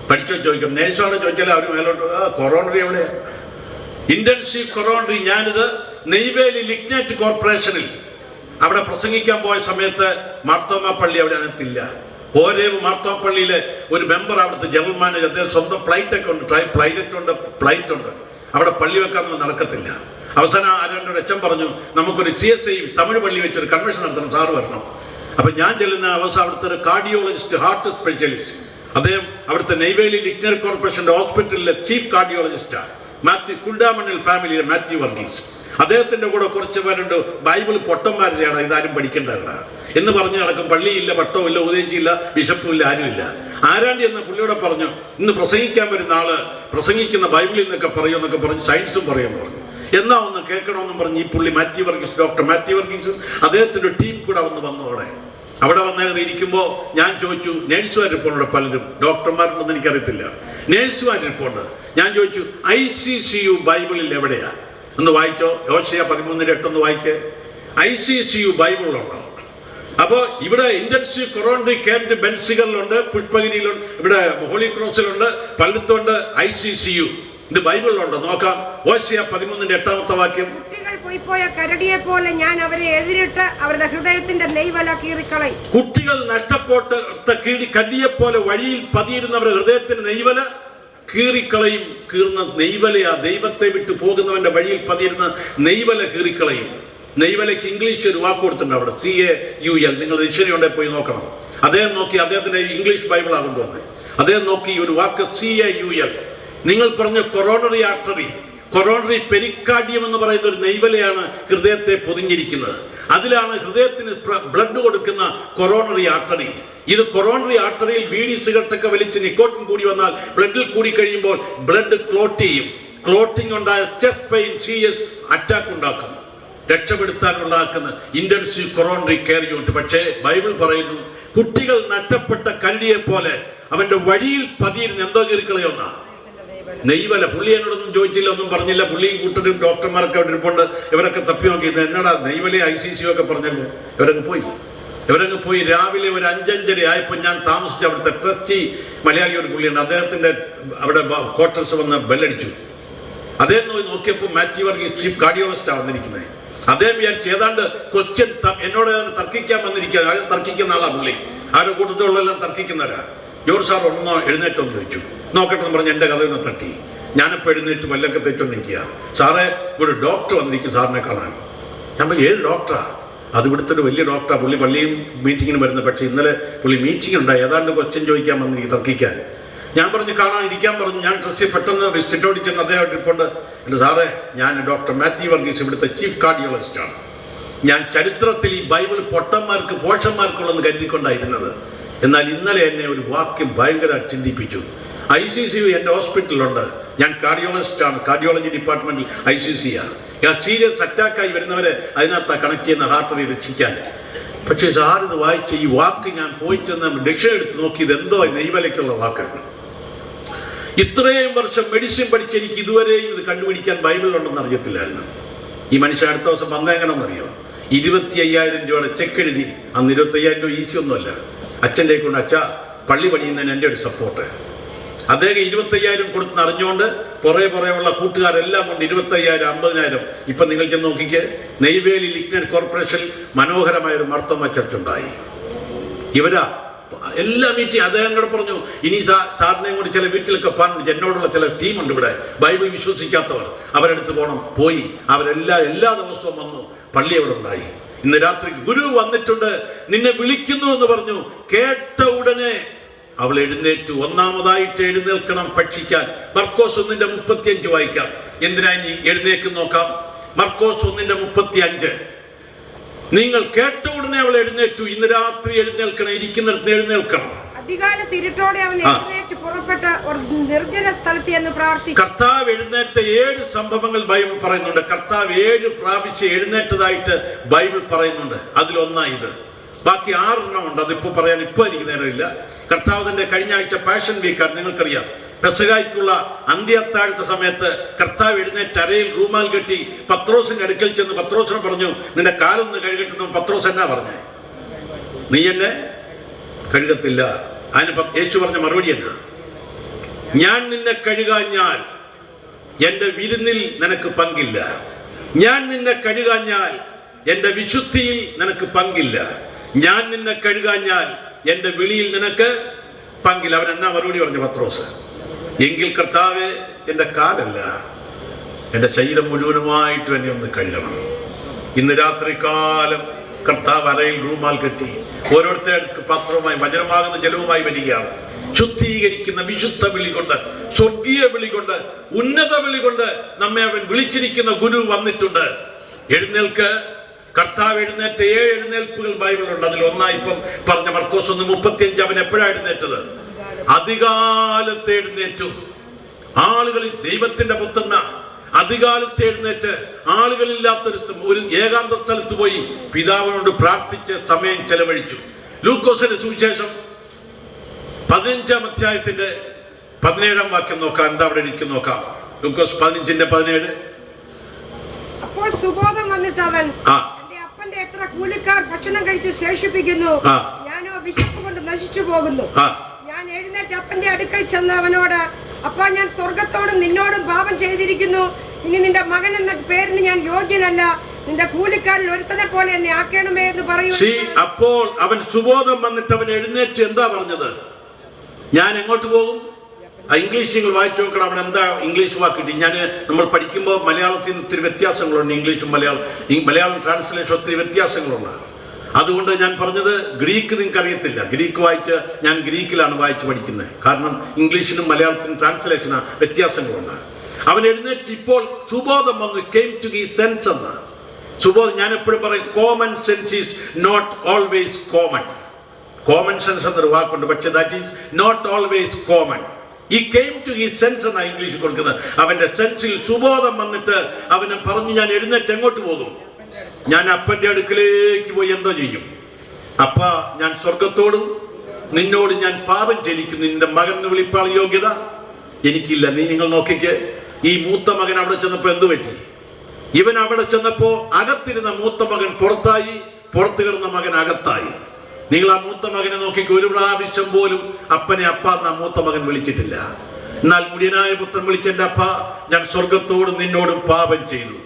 പഠിച്ചോ ചോദിക്കും. നേഴ്സാണ് ചോദിച്ചാൽ അവർ മേലോട്ട് കൊറോണറി എവിടെയാ? Intensive coronary. ഞാനിത് നെയ്വേലി ലിഗ്നൈറ്റ് കോർപ്പറേഷനിൽ അവിടെ പ്രസംഗിക്കാൻ പോയ സമയത്ത് മാർത്തോമ പള്ളി അവിടെ അകത്തില്ല. ഓരോ മാർത്തോമ പള്ളിയിലെ ഒരു മെമ്പർ, അവിടുത്തെ ജനറൽ മാനേജർ, അദ്ദേഹം സ്വന്തം ഫ്ലൈറ്റ് ഒക്കെ ഉണ്ട്, ഫ്ലൈറ്റ് ഉണ്ട്. അവിടെ പള്ളി വെക്കാനൊന്നും നടക്കത്തില്ല. അവസാനം ആരാണ്ട് അച്ഛൻ പറഞ്ഞു നമുക്കൊരു CSI തമിഴ് പള്ളി വെച്ചൊരു കൺവെൻഷൻ നടത്തണം, സാറ് വരണം. അപ്പൊ ഞാൻ ചെല്ലുന്ന അവസാനം അവിടുത്തെ ഒരു കാർഡിയോളജിസ്റ്റ്, ഹാർട്ട് സ്പെഷ്യലിസ്റ്റ്, അദ്ദേഹം അവിടുത്തെ നെയ്വേലി ലിഗ്നൈറ്റ് കോർപ്പറേഷന്റെ ഹോസ്പിറ്റലിലെ ചീഫ് കാർഡിയോളജിസ്റ്റാണ്. കുണ്ടാമണ്ണിൽ ഫാമിലിയിലെ മാത്യു വർഗീസ്. അദ്ദേഹത്തിന്റെ കൂടെ കുറച്ച് പേരുണ്ട് ബൈബിൾ പൊട്ടന്മാരുടെയാണ്, ഇതാരും പഠിക്കേണ്ടതല്ല എന്ന് പറഞ്ഞു നടക്കും. പള്ളിയില്ല, പട്ടവും ഇല്ല, ഉപദേശിയില്ല, ബിഷപ്പും ഇല്ല, ആരുമില്ല. ആരാണ്ടി എന്ന് പുള്ളിയോടെ പറഞ്ഞു ഇന്ന് പ്രസംഗിക്കാൻ വരുന്ന ആള് പ്രസംഗിക്കുന്ന ബൈബിളിൽ നിന്നൊക്കെ പറയുമെന്നൊക്കെ പറഞ്ഞ് സയൻസും പറയുമെന്ന് പറഞ്ഞു. എന്നാ ഒന്ന് കേൾക്കണമെന്നും പറഞ്ഞ് ഈ പുള്ളി മാത്യു വർഗീസ്, ഡോക്ടർ മാത്യു വർഗീസും അദ്ദേഹത്തിന്റെ ടീം കൂടെ വന്നു. അവിടെ വന്നേറി ഇരിക്കുമ്പോൾ ഞാൻ ചോദിച്ചു, നേഴ്സുമാരിപ്പോണ്ട് പലരും, ഡോക്ടർമാരുണ്ടെന്ന് എനിക്കറിയത്തില്ല, നേഴ്സുമാരിപ്പോണ്ട്. ഞാൻ ചോദിച്ചു ICCU ബൈബിളിൽ എവിടെയാ? ഒന്ന് വായിച്ചോ, യോശയ 13:8 ഒന്ന് വായിക്കേ. ICCU ബൈബിളിലുണ്ടോ? അപ്പോ ഇവിടെ ഇന്റൻസീവ് കൊറോണറി കെയർ ബെൻസികളിലുണ്ട്, പുഷ്പഗിരിയിലുണ്ട്, ഇവിടെ ഹോളി ക്രോസിലുണ്ട്, പലത്തുണ്ട് ICCU. ഇത് ബൈബിളിലുണ്ടോ? നോക്കാം. യോശയ 13:8 വാക്യം. പോയ കരടിയെ പോലെ ഞാൻ അവരെ എതിരിട്ട് അവരുടെ ഹൃദയത്തിന്റെ നെയ്വല കീറിക്കളയും. കുട്ടികൾ നഷ്ടപ്പെട്ട കടിയെ പോലെ വഴിയിൽ പതിയിരുന്നവരുടെ ഹൃദയത്തിന്റെ നെയ്വല കീറിക്കളയും. കീറുന്ന നെയ്വലയാ, ദൈവത്തെ വിട്ടു പോകുന്നവന്റെ വഴിയിൽ പതിയിരുന്ന നെയ്വല കീറിക്കളയും. നെയ്വലയ്ക്ക് ഇംഗ്ലീഷ് ഒരു വാക്ക് കൊടുത്തിട്ടുണ്ട് അവിടെ, CAUL. നിങ്ങൾ ഡിക്ഷണറി ഉണ്ടെ പോയി നോക്കണം. അദ്ദേഹം നോക്കി, അദ്ദേഹത്തിന്റെ ഇംഗ്ലീഷ് ബൈബിളാണ് കൊണ്ടുവന്നത്. അദ്ദേഹം നോക്കി ഒരു വാക്ക് CAUL. നിങ്ങൾ പറഞ്ഞ കൊറോണറി ആർട്ടറി, കൊറോണറി പെരിക്കാർഡിയം എന്ന് പറയുന്ന ഒരു നെയ്വലയാണ് ഹൃദയത്തെ പൊതിഞ്ഞിരിക്കുന്നത്. അതിലാണ് ഹൃദയത്തിന് ബ്ലഡ് കൊടുക്കുന്ന കൊറോണറി ആർട്ടറി. ഇത് കൊറോണറി ആർട്ടറിയിൽ ബീഡി സിഗരറ്റൊക്കെ വലിച്ച് നിക്കോട്ടിൻ കൂടി വന്നാൽ ബ്ലഡിൽ കൂടി കഴിയുമ്പോൾ ബ്ലഡ് ക്ലോട്ട് ചെയ്യും. ക്ലോട്ടിംഗ് ഉണ്ടായ ചെസ്റ്റ് പെയിൻ, CS അറ്റാക്ക് ഉണ്ടാക്കും. രക്ഷപ്പെടുത്താനുള്ള ഇന്റൻസീവ് കൊറോണറി കെയർ യൂണിറ്റ്. പക്ഷേ ബൈബിൾ പറയുന്നു, കുട്ടികൾ നഷ്ടപ്പെട്ട കരടിയെ പോലെ അവന്റെ വഴിയിൽ പതിയിരുന്ന് എന്തോ കീറിക്കളയൊന്നാ നെയ്വല. പുള്ളി എന്നോടൊന്നും ചോദിച്ചില്ല, ഒന്നും പറഞ്ഞില്ല. പുള്ളിയും കൂട്ടരും ഡോക്ടർമാരൊക്കെ അവിടെ ഇരിപ്പുണ്ട്. ഇവരൊക്കെ തപ്പി നോക്കിയത് എന്നടാ നെയ്വല ICC ഒക്കെ പറഞ്ഞല്ലോ. ഇവരങ്ങ് പോയി. രാവിലെ ഒരു 5:30 ആയപ്പോൾ ഞാൻ താമസിച്ച അവിടുത്തെ ട്രസ്റ്റി മലയാളി ഒരു പുള്ളിയുണ്ട്, അദ്ദേഹത്തിന്റെ അവിടെ ക്വാർട്ടേഴ്സ് വന്ന് ബെല്ലടിച്ചു. അദ്ദേഹം നോക്കിയപ്പോൾ മാത്യു വർഗീസ് ചീഫ് കാർഡിയോളജിസ്റ്റാണ് വന്നിരിക്കുന്നത്. അദ്ദേഹം വിചാരിച്ചു ഏതാണ്ട് ക്വസ്റ്റ്യൻ എന്നോട് തർക്കിക്കാൻ വന്നിരിക്കുക. അത് തർക്കിക്കുന്ന ആളാ പുള്ളി. ആരോ കൂട്ടത്തിലുള്ളതെല്ലാം തർക്കിക്കുന്നവരാ. ജോർജ് സാർ ഒന്നോ എഴുന്നേറ്റൊന്ന് ചോദിച്ചു. നോക്കട്ടെ എന്ന് പറഞ്ഞ് എൻ്റെ കഥവിനെ തട്ടി. ഞാനിപ്പോൾ എഴുന്നേറ്റ് വല്ലൊക്കെ തെറ്റോണ്ടിരിക്കുക. സാറേ ഒരു ഡോക്ടർ വന്നിരിക്കും സാറിനെ കാണാൻ. ഞാൻ പറഞ്ഞു ഏത് ഡോക്ടറാ? അത് ഇവിടുത്തെ ഒരു വലിയ ഡോക്ടറാ. പുള്ളി പള്ളിയും മീറ്റിങ്ങിന് വരുന്നത്. പക്ഷേ ഇന്നലെ പുള്ളി മീറ്റിംഗ് ഉണ്ടായി, ഏതാണ്ട് ക്വസ്റ്റ്യൻ ചോദിക്കാൻ വന്നിരിക്കും, തർക്കിക്കാൻ. ഞാൻ പറഞ്ഞു കാണാൻ ഇരിക്കാൻ പറഞ്ഞു. ഞാൻ ഡ്രസ്സിൽ പെട്ടെന്ന് വിസിറ്റോടി ചെന്ന് അദ്ദേഹം ഇരിപ്പുണ്ട്. എൻ്റെ സാറേ, ഞാൻ ഡോക്ടർ മാത്യു വർഗീസ്, ഇവിടുത്തെ ചീഫ് കാർഡിയോളജിസ്റ്റാണ്. ഞാൻ ചരിത്രത്തിൽ ഈ ബൈബിൾ പൊട്ടന്മാർക്ക് പോഷന്മാർക്കുള്ളതെന്ന് കരുതിക്കൊണ്ടായിരുന്നത്. എന്നാൽ ഇന്നലെ എന്നെ ഒരു വാക്യം ഭയങ്കര ചിന്തിപ്പിച്ചു. ICC എൻ്റെ ഹോസ്പിറ്റലിലുണ്ട്. ഞാൻ കാർഡിയോളജിസ്റ്റാണ്. കാർഡിയോളജി ഡിപ്പാർട്ട്മെന്റിൽ ICC-യാണ്. സീരിയസ് അറ്റാക്കായി വരുന്നവരെ അതിനകത്ത് കണക്ട് ചെയ്യുന്ന ഹാർട്ടറി രക്ഷിക്കാൻ. പക്ഷേ സാറിത് വായിച്ച ഈ വാക്ക് ഞാൻ പോയി ചെന്ന് ഡിക്ഷൻ എടുത്ത് നോക്കിയത് എന്തോ നെയ്വലയ്ക്കുള്ള വാക്കാണ്. ഇത്രയും വർഷം മെഡിസിൻ പഠിച്ച് എനിക്ക് ഇതുവരെയും ഇത് കണ്ടുപിടിക്കാൻ ബൈബിളിലുണ്ടെന്ന് അറിയത്തില്ലായിരുന്നു. ഈ മനുഷ്യൻ അടുത്ത ദിവസം വന്നേങ്ങണമെന്നറിയോ? 25,000 രൂപയുടെ ചെക്ക് എഴുതി. അന്ന് 25,000 രൂപ ഈസി ഒന്നുമല്ല. അച്ഛൻ്റെ കൊണ്ട് അച്ഛാ പള്ളി പണിയുന്നതിന് എൻ്റെ ഒരു സപ്പോർട്ട്. അദ്ദേഹം 25,000 കൊടുത്തെന്ന് അറിഞ്ഞുകൊണ്ട് പുറകെ ഉള്ള കൂട്ടുകാരെല്ലാം കൊണ്ട് 25,000, 50,000. ഇപ്പൊ നിങ്ങൾ ചെന്ന് നോക്കിക്ക്, നെയ്വേലി ലിഗ്നന്റ് കോർപ്പറേഷൻ മനോഹരമായ ഒരു മർത്തോമ ചർച്ച് ഉണ്ടായി. ഇവരാ എല്ലാ മീറ്റിംഗ് അദ്ദേഹം കൂടെ പറഞ്ഞു. ഇനി സാറിനെയും കൂടി ചില വീട്ടിലൊക്കെ പറഞ്ഞു, എന്നോടുള്ള ചില ടീമുണ്ട് ഇവിടെ ബൈബിൾ വിശ്വസിക്കാത്തവർ, അവരെടുത്ത് പോയി. എല്ലാ ദിവസവും വന്നു. പള്ളി അവിടെ ഉണ്ടായി. ഇന്ന് രാത്രി ഗുരു വന്നിട്ടുണ്ട്, നിന്നെ വിളിക്കുന്നു എന്ന് പറഞ്ഞു. കേട്ട ഉടനെ അവൾ എഴുന്നേറ്റു. ഒന്നാമതായിട്ട് എഴുന്നേൽക്കണം ഭക്ഷിക്കാൻ. മർക്കോസ് 1:35 വായിക്കാം. എന്തിനാ ഇനി എഴുന്നേക്കും നോക്കാം. മർക്കോസ് 1:35. നിങ്ങൾ കേട്ട ഉടനെ അവൾ എഴുന്നേറ്റു. ഇന്ന് രാത്രി എഴുന്നേൽക്കണം, ഇരിക്കുന്നിടത്ത് എഴുന്നേൽക്കണം. അധികാലത്ത് ഇരുട്ടോടെ അവൻ എഴുന്നേറ്റ് പുറപ്പെട്ട് ഒരു നിർജ്ജന സ്ഥലത്ത് എന്ന് പ്രാർത്ഥിച്ചു. കർത്താവ് എഴുന്നേറ്റ 7 സംഭവങ്ങൾ ബൈബിൾ പറയുന്നുണ്ട്. കർത്താവ് 7 പ്രാവശ്യം എഴുന്നേറ്റതായിട്ട് ബൈബിൾ പറയുന്നുണ്ട്. അതിലൊന്നാ ഇത്. ബാക്കി 6 ഉണ്ട്. അതിപ്പോ പറയാൻ എനിക്ക് നേരമില്ല. കർത്താവിന്റെ കഴിഞ്ഞ ആഴ്ച പാഷൻ വീക്കാണ്, നിങ്ങൾക്കറിയാം. പെസഹായ്ക്കുള്ള അന്ത്യത്താഴ്ച സമയത്ത് കർത്താവ് എഴുന്നേറ്റ് അരയിൽ റൂമാൽ കെട്ടി പത്രോസിന്റെ അടുക്കൽ ചെന്ന് പത്രോസിനെ പറഞ്ഞു, നിന്റെ കാലൊന്ന് കഴുകട്ടെന്ന്. പത്രോസ് എന്നാ പറഞ്ഞേ? നീ എന്നെ കഴുകത്തില്ല. അതിന് യേശു പറഞ്ഞ മറുപടി എന്നാ? ഞാൻ നിന്നെ കഴുകാഞ്ഞാൽ എന്റെ വിരുന്നിൽ നിനക്ക് പങ്കില്ല. ഞാൻ നിന്നെ കഴുകാഞ്ഞാൽ എന്റെ വിശുദ്ധിയിൽ നിനക്ക് പങ്കില്ല. ഞാൻ നിന്നെ കഴുകാഞ്ഞാൽ എന്റെ വിളിയിൽ നിനക്ക് പങ്കില്ല. അവൻ എന്നാ മറുപടി പറഞ്ഞു പത്രോസ്? എങ്കിൽ കർത്താവേ, എന്റെ കാലല്ല, എന്റെ ശരീരം മുഴുവനുമായിട്ട് എന്നെ ഒന്ന് കഴുകണം. ഇന്ന് രാത്രി കാലം കർത്താവ് അരയിൽ റൂമാൽ കെട്ടി ഓരോരുത്തരുടെ പാത്രവുമായി വചനമാകുന്ന ജലവുമായി വരികയാണ്. ശുദ്ധീകരിക്കുന്ന വിശുദ്ധ വിളി കൊണ്ട്, സ്വർഗീയ വിളി കൊണ്ട്, ഉന്നത വിളി കൊണ്ട് നമ്മെ അവൻ വിളിച്ചിരിക്കുന്ന ഗുരു വന്നിട്ടുണ്ട്. എഴുന്നേൽക്ക്. കർത്താവ് എഴുന്നേറ്റ 7 എഴുന്നേൽപ്പുകൾ ബൈബിളുണ്ട്. അതിൽ ഒന്നായി ഇപ്പം പറഞ്ഞ മർക്കോസ് 1:35. അവൻ എപ്പോഴാണ് എഴുന്നേറ്റത്? അധികാലത്ത് എഴുന്നേറ്റു. ആളുകളിൽ ദൈവത്തിന്റെ പുത്രന അധികാലത്ത് എഴുന്നേറ്റ് ആളുകളില്ലാത്തൊരു ഏകാന്ത സ്ഥലത്ത് പോയി പിതാവിനോട് പ്രാർത്ഥിച്ച് സമയം ചെലവഴിച്ചു. ലൂക്കോസിന്റെ സുവിശേഷം 15-ാം അധ്യായത്തിന്റെ 17-ാം വാക്യം നോക്കാം. എന്താ അവിടെ ഇരിക്കും നോക്കാം. ലൂക്കോസ് 15:17. അപ്പോൾ സുബോധം വന്നിട്ട് അവൻ, എന്റെ അപ്പന്റെ എത്ര കൂലിക്കാർ ഭക്ഷണം കഴിച്ച് ശേഷിപ്പിക്കുന്നു, ഞാനോ വിശപ്പ് കൊണ്ട് നശിച്ചു പോകുന്നു. ഞാൻ എഴുന്നേറ്റ് അപ്പന്റെ അടുക്കൽ ചെന്ന് അവനോട്, അപ്പാ, ഞാൻ സ്വർഗത്തോടും നിന്നോടും പാപം ചെയ്തിരിക്കുന്നു. ഇനി നിന്റെ മകൻ എന്ന പേരിന് ഞാൻ യോഗ്യനല്ല. നിന്റെ കൂലിക്കാരിൽ ഒരുത്തനെ പോലെ എന്നെ ആക്കണമേ എന്ന് പറയൂ. അപ്പോൾ അവൻ സുബോധം വന്നിട്ട് അവൻ എഴുന്നേറ്റ് എന്താ പറഞ്ഞത്? ഞാൻ എങ്ങോട്ട് പോകും? ഇംഗ്ലീഷ് വായിച്ചു നോക്കണം. അവിടെ എന്താ ഇംഗ്ലീഷ് വാക്കിട്ടി? നമ്മൾ പഠിക്കുമ്പോൾ മലയാളത്തിൽ ഒത്തിരി വ്യത്യാസങ്ങളുണ്ട്. ഇംഗ്ലീഷും മലയാളം ട്രാൻസ്ലേഷൻ ഒത്തിരി വ്യത്യാസങ്ങളുണ്ട്. അതുകൊണ്ട് ഞാൻ പറഞ്ഞത് ഗ്രീക്ക് നിങ്ങൾക്ക് അറിയത്തില്ല. ഗ്രീക്ക് വായിച്ച് ഞാൻ ഗ്രീക്കിലാണ് വായിച്ച് പഠിക്കുന്നത്. കാരണം ഇംഗ്ലീഷിനും മലയാളത്തിനും ട്രാൻസ്ലേഷന് വ്യത്യാസങ്ങളുണ്ട്. അവൻ എഴുന്നേറ്റ് ഇപ്പോൾ സുബോധം വന്നു. കെയിം ടു ഹി സെൻസ് എന്ന്. സുബോധം ഞാൻ എപ്പോഴും പറയും, common sense is not always common. Common sense എന്നൊരു വാക്കുണ്ട്, പക്ഷെ that is not always common. ഈ കെയിം ടു ഹി സെൻസ് എന്നാണ് ഇംഗ്ലീഷിൽ കൊടുക്കുന്നത്. അവന്റെ സെൻസിൽ സുബോധം വന്നിട്ട് അവന് പറഞ്ഞു, ഞാൻ എഴുന്നേറ്റ് എങ്ങോട്ട് പോകും? ഞാൻ അപ്പന്റെ അടുക്കലേക്ക് പോയി എന്താ ചെയ്യും? അപ്പ ഞാൻ സ്വർഗത്തോടും നിന്നോട് ഞാൻ പാപം ചെയ്തിരിക്കുന്നു, നിന്റെ മകൻ എന്ന് വിളിപ്പാൾ യോഗ്യത എനിക്കില്ല. നിങ്ങൾ നോക്കിക്ക്, ഈ മൂത്ത മകൻ അവിടെ ചെന്നപ്പോ എന്തു പറ്റി? ഇവൻ അവിടെ ചെന്നപ്പോ അകത്തിരുന്ന മൂത്ത മകൻ പുറത്തായി, പുറത്തു കിടന്ന മകൻ അകത്തായി. നിങ്ങൾ ആ മൂത്ത മകനെ നോക്കിക്ക്, ഒരു പ്രാവശ്യം പോലും അപ്പനെ അപ്പ എന്ന മൂത്ത മകൻ വിളിച്ചിട്ടില്ല. എന്നാൽ മുടിയനായ പുത്രൻ വിളിച്ച എന്റെ അപ്പ, ഞാൻ സ്വർഗത്തോടും നിന്നോടും പാപം ചെയ്തു.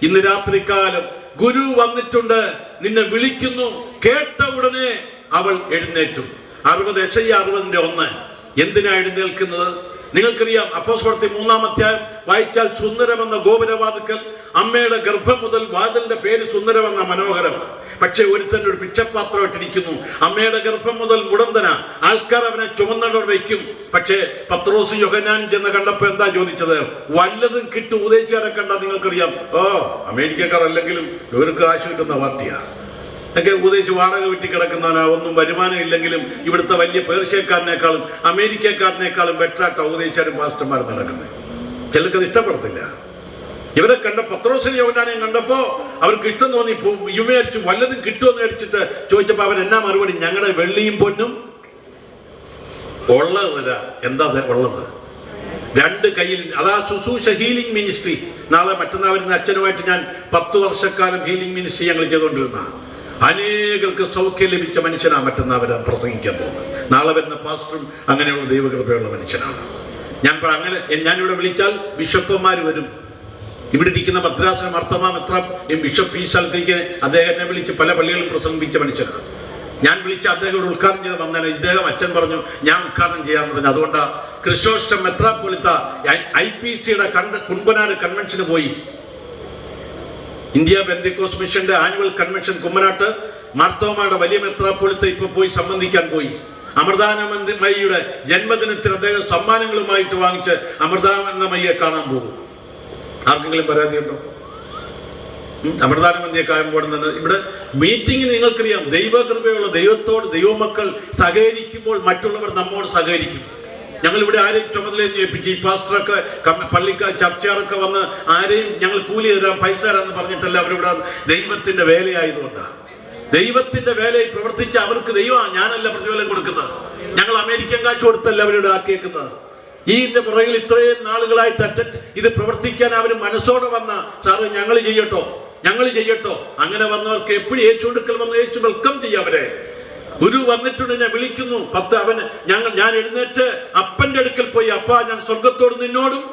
ഇന്ന് രാത്രികാലം ഗുരു വന്നിട്ടുണ്ട്, നിന്നെ വിളിക്കുന്നു. കേട്ട ഉടനെ അവൾ എഴുന്നേറ്റു. 60:1 എന്തിനാ എഴുന്നേൽക്കുന്നത്? നിങ്ങൾക്കറിയാം, അപ്പോസ്തലരുടെ 3-ാം അധ്യായം വായിച്ചാൽ സുന്ദരമെന്ന ഗോപുരവാതിക്കൽ അമ്മയുടെ ഗർഭം മുതൽ വാതിലിന്റെ പേര് സുന്ദരമെന്ന മനോഹരമാണ്. പക്ഷെ ഒരുത്തൻ ഒരു പിച്ചപ്പാത്രം ഇട്ടിരിക്കുന്നു. അമ്മയുടെ ഗർഭം മുതൽ മുടന്തന, ആൾക്കാർ അവനെ ചുമന്നോട് വയ്ക്കും. പക്ഷേ പത്രോസ് യോഹന്നാനും ചെന്ന് കണ്ടപ്പോ എന്താ ചോദിച്ചത്? വല്ലതും കിട്ടും. ഉപദേശിക്കാരെ കണ്ടാൽ നിങ്ങൾക്കറിയാം, അമേരിക്കക്കാർ അല്ലെങ്കിലും ഇവർക്ക് കാശ് കിട്ടുന്ന പാർട്ടിയാണ്. ഒക്കെ ഉപദേശിച്ച് വാടക വിട്ടി കിടക്കുന്നവനാ, ഒന്നും വരുമാനം ഇല്ലെങ്കിലും ഇവിടുത്തെ വലിയ പേർഷ്യക്കാരനേക്കാളും അമേരിക്കക്കാരനേക്കാളും ബെറ്ററായിട്ടാണ് ഉപദേശിച്ചാലും പാസ്റ്റർമാർ നടക്കുന്നത്. ചിലർക്കത് ഇഷ്ടപ്പെടത്തില്ല. ഇവരെ കണ്ട പത്രോസിനെ യോഹന്നാനെയും കണ്ടപ്പോ അവർക്ക് ഇഷ്ടം തോന്നി. വിചാരിച്ചു വല്ലതും കിട്ടുമെന്ന് വിചാരിച്ചിട്ട് ചോദിച്ചപ്പോ അവൻ എന്നാ മറുപടി? ഞങ്ങളുടെ വെള്ളിയും പൊന്നും ഉള്ളത് തരാം. എന്താ ഉള്ളത്? 2 കയ്യിൽ. അതാ ശുശ്രൂഷ, ഹീലിംഗ് മിനിസ്ട്രി. നാളെ മറ്റന്നാൾ വരുന്ന അച്ഛനുമായിട്ട് ഞാൻ 10 വർഷക്കാലം ഹീലിംഗ് മിനിസ്ട്രി ഞങ്ങൾ ചെയ്തുകൊണ്ടിരുന്ന അനേകർക്ക് സൗഖ്യം ലഭിച്ച മനുഷ്യനാണ് മറ്റന്നാൾ വരാൻ പ്രസംഗിക്കാൻ പോകുന്നത്. നാളെ വരുന്ന പാസ്റ്ററും അങ്ങനെയുള്ള ദൈവകൃപയുള്ള മനുഷ്യനാണ്. ഞാനിവിടെ വിളിച്ചാൽ ബിഷപ്പന്മാർ വരും. ഇവിടെ ഇരിക്കുന്ന ഭദ്രാസനം മർത്തമാ മെത്രാൻ ബിഷപ്പ് ഈ സ്ഥലത്തേക്ക് അദ്ദേഹത്തെ വിളിച്ച് പല പള്ളികളിൽ പ്രസംഗിച്ച മനുഷ്യനാണ്. ഞാൻ വിളിച്ച അദ്ദേഹം ഇവിടെ ഉദ്ഘാടനം ചെയ്ത് വന്നാൽ ഇദ്ദേഹം അച്ഛൻ പറഞ്ഞു ഞാൻ ഉദ്ഘാടനം ചെയ്യാന്ന് പറഞ്ഞു. അതുകൊണ്ടാണ് ക്രിസ്റ്റോസ്റ്റം മെത്രാപ്പൊലിത്ത IPCയുടെ കുമ്പനാട് കൺവെൻഷന് പോയി. ഇന്ത്യ പെന്തിക്കോസ്റ്റ് മിഷന്റെ ആനുവൽ കൺവെൻഷൻ കുമ്മനാട്ട് മാർത്തോമയുടെ വലിയ മെത്രാപ്പൊലിത്ത ഇപ്പൊ പോയി സംബന്ധിക്കാൻ പോയി. അമൃതാനന്ദമയിയുടെ ജന്മദിനത്തിൽ അദ്ദേഹം സമ്മാനങ്ങളുമായിട്ട് വാങ്ങിച്ച് അമൃതാനന്ദമയ്യെ കാണാൻ പോകും. ആർക്കെങ്കിലും പരാതിയുണ്ടോ? അമൃതാനന്ദമയ്യെ കാണുമ്പോൾ നിന്ന് ഇവിടെ മീറ്റിംഗിന് നിങ്ങൾക്കറിയാം, ദൈവകൃപയുള്ള ദൈവത്തോട് ദൈവമക്കൾ സഹകരിക്കുമ്പോൾ മറ്റുള്ളവർ നമ്മോട് സഹകരിക്കും. ഞങ്ങൾ ഇവിടെ ആരെയും ചുമതലയും ഏൽപ്പിച്ച് ഈ പാസ്റ്ററൊക്കെ പള്ളിക്കാർ ചർച്ചയാറൊക്കെ വന്ന് ആരെയും ഞങ്ങൾ കൂലി തരാം പൈസ തരാമെന്ന് പറഞ്ഞിട്ടല്ല അവരിവിടെ. ദൈവത്തിന്റെ വേലയായതുകൊണ്ടാണ്. ദൈവത്തിന്റെ വേലയിൽ പ്രവർത്തിച്ച അവർക്ക് ദൈവമാണ്, ഞാനല്ല പ്രതിഫലം കൊടുക്കുന്നത്. ഞങ്ങൾ അമേരിക്കൻ കാശ് കൊടുത്തല്ല അവരിവിടെ ആക്കിയേക്കുന്നത്. ഇതിന്റെ പുറകിൽ ഇത്രയും നാളുകളായിട്ട് ഇത് പ്രവർത്തിക്കാൻ അവർ മനസ്സോടെ വന്ന സാറ് ഞങ്ങൾ ചെയ്യട്ടോ. അങ്ങനെ വന്നവർക്ക് എപ്പോഴും യേശു അടുക്കൽ വന്ന് യേശു വെൽക്കം ചെയ്യും. അവരെ ഗുരു വന്നിട്ടുണ്ട്, എന്നെ വിളിക്കുന്നു. ഞാൻ എഴുന്നേറ്റ് അപ്പന്റെ അടുക്കൽ പോയി, അപ്പാ ഞാൻ സ്വർഗത്തോട് നിന്നോടും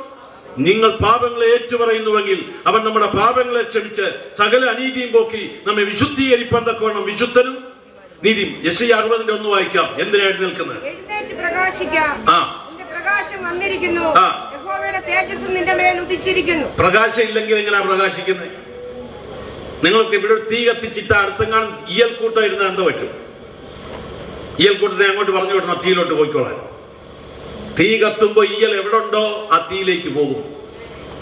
നിങ്ങൾ പാപങ്ങളെ ഏറ്റുപറയുന്നുവെങ്കിൽ അവൻ നമ്മുടെ പാപങ്ങളെ ക്ഷമിച്ച് സകല അനീതിയും പോക്കി നമ്മെ വിശുദ്ധീകരിപ്പാൻ തക്കവണ്ണം വിശുദ്ധനും നീതിയും. യെശയ്യാ 60:1 വായിക്കാം. എന്തിനാ എഴുന്നേൽക്കുന്നത്? പ്രകാശം ഇല്ലെങ്കിൽ എങ്ങനെയാ പ്രകാശിക്കുന്നത്? നിങ്ങൾക്ക് ഇവിടെ തീ കത്തിച്ചിട്ട് അടുത്തെങ്ങാനും ഈയൽക്കൂട്ടം ഇരുന്നാൽ എന്താ പറ്റും? ഈയൽക്കൂട്ടത്തെ അങ്ങോട്ട് പറഞ്ഞു വിടണോ തീയിലോട്ട് പോയിക്കോളാൻ? തീ കത്തുമ്പോ ഈയൽ എവിടെ ഉണ്ടോ ആ തീയിലേക്ക് പോകും.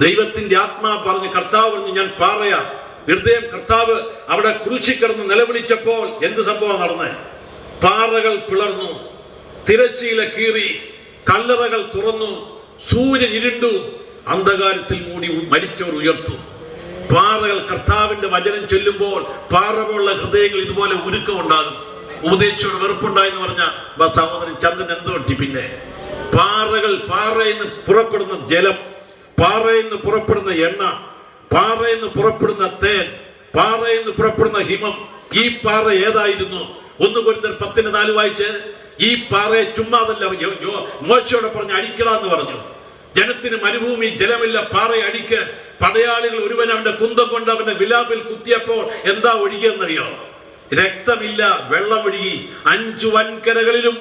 ദൈവത്തിന്റെ ആത്മാവ് പറഞ്ഞു, കർത്താവ് പറഞ്ഞു ഞാൻ പാറയാ. ഹൃദയം കർത്താവ് അവിടെ ക്രൂശിൽ കിടന്ന് നിലവിളിച്ചപ്പോൾ എന്ത് സംഭവം നടന്നേ? പാറകൾ പിളർന്നു, തിരശ്ശീല കീറി, കല്ലറകൾ തുറന്നു, സൂര്യൻ ഇരുണ്ടു, അന്ധകാരത്തിൽ മൂടി മരിച്ചവർ ഉയർത്തു. പാറകൾ കർത്താവിന്റെ വചനം ചൊല്ലുമ്പോൾ പാറകളുള്ള ഹൃദയങ്ങൾ ഇതുപോലെ ഉരുക്കമുണ്ടാകും. ഉപദേശിയോട് വെറുപ്പുണ്ടായെന്ന് പറഞ്ഞ സഹോദരൻ ചന്ദ്രൻ എന്തോ പറ്റി? പിന്നെ പാറയിൽ നിന്ന് പുറപ്പെടുന്ന ജലം, പാറയിൽ നിന്ന് പുറപ്പെടുന്ന എണ്ണ, പാറയിൽ നിന്ന് പുറപ്പെടുന്ന തേൻ, പാറയിൽ നിന്ന് പുറപ്പെടുന്ന ഹിമം. ഈ പാറ ഏതായിരുന്നു? 1 കൊരിന്ത്യർ 10:4 വായിച്ച്. ഈ പാറയെ ചുമ്മാതല്ല മോശയോടെ പറഞ്ഞ് അടിക്കടാന്ന് പറഞ്ഞു. ജനത്തിന് മരുഭൂമി ജലമില്ല, പാറയെ അടിക്ക്. പടയാളികൾ ഒരുവൻ അവന്റെ കുന്തം കൊണ്ട് അവന്റെ വിലാപിൽ കുത്തിയപ്പോൾ എന്താ ഒഴുകിയെന്നറിയോ? രക്തമില്ല, വെള്ളം ഒഴുകി. 5 വൻകരകളിലും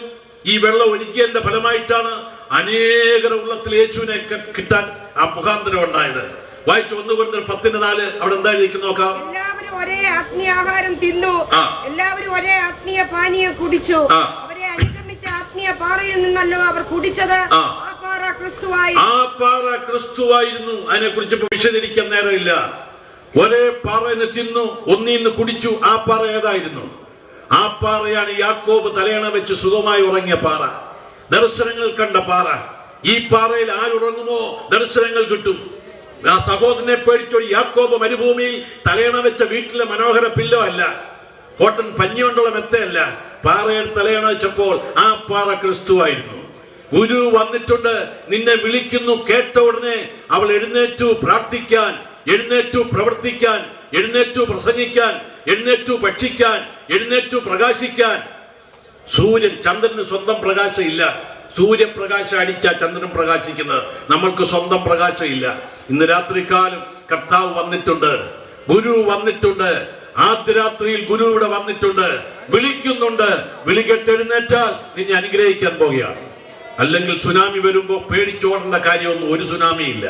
ഈ വെള്ളം ഒഴുകിയതിന്റെ ഫലമായിട്ടാണ് അനേകർ ഉള്ളത്തിൽ യേശുവിനെ കിട്ടാൻ ആ മുഖാന്തരം ഉണ്ടായത്. വായിച്ചു 1 കൊരിന്ത്യർ 10:4. അവിടെ എന്താ എഴുതിയിരിക്കുന്നു നോക്കാം. എല്ലാവരും ഒരേ ആത്മീയ ആഹാരം തിന്നു, എല്ലാവരും ഒരേ ആത്മീയ പാനീയം കുടിച്ചു. അവരെ അനുഗമിച്ച ആത്മീയ പാറയിൽ നിന്നല്ലോ അവർ കുടിച്ചത്. ആ പാറ ക്രിസ്തുവായിരുന്നു. അതിനെ കുറിച്ച് വിശദീകരിക്കാൻ നേരമില്ല. ഒരേ പാറന്ന് തിന്നു, ഒന്നിന്ന് കുടിച്ചു. ആ പാറ ഏതായിരുന്നു? ആ പാറയാണ് യാക്കോബ് തലയണ വെച്ച് സുഖമായി ഉറങ്ങിയ പാറ, ദർശനങ്ങൾ കണ്ട പാറ. ഈ പാറയിൽ ആരുറങ്ങുമോ ദർശനങ്ങൾ കിട്ടും. ആ സഹോദരനെ പേടിച്ചൊരു യാക്കോബ് മരുഭൂമിയിൽ തലയണ വെച്ച വീട്ടിലെ മനോഹര പില്ലോ അല്ല, കോട്ടൺ പഞ്ഞി കൊണ്ടുള്ള മെത്തയല്ല, പാറയുടെ തലയണ വെച്ചപ്പോൾ ആ പാറ ക്രിസ്തുവായിരുന്നു. ഗുരു വന്നിട്ടുണ്ട്, നിന്നെ വിളിക്കുന്നു. കേട്ട ഉടനെ അവൾ എഴുന്നേറ്റു പ്രാർത്ഥിക്കാൻ, എഴുന്നേറ്റു പ്രവർത്തിക്കാൻ, എഴുന്നേറ്റു പ്രസംഗിക്കാൻ, എഴുന്നേറ്റു ഭക്ഷിക്കാൻ, എഴുന്നേറ്റു പ്രകാശിക്കാൻ. സൂര്യൻ, ചന്ദ്രന് സ്വന്തം പ്രകാശം ഇല്ല. സൂര്യപ്രകാശം അടിച്ചാ ചന്ദ്രൻ പ്രകാശിക്കുന്നത്. നമ്മൾക്ക് സ്വന്തം പ്രകാശം ഇല്ല. ഇന്ന് രാത്രികാലം കർത്താവ് വന്നിട്ടുണ്ട്, ഗുരു വന്നിട്ടുണ്ട്. ആദ്യ രാത്രിയിൽ ഗുരു ഇവിടെ വന്നിട്ടുണ്ട്, വിളിക്കുന്നുണ്ട്. വിളികെട്ടെഴുന്നേറ്റാൽ നിന്നെ അനുഗ്രഹിക്കാൻ പോകുകയാണ്. അല്ലെങ്കിൽ സുനാമി വരുമ്പോ പേടിച്ചോടേണ്ട കാര്യമൊന്നും ഒരു സുനാമി ഇല്ല.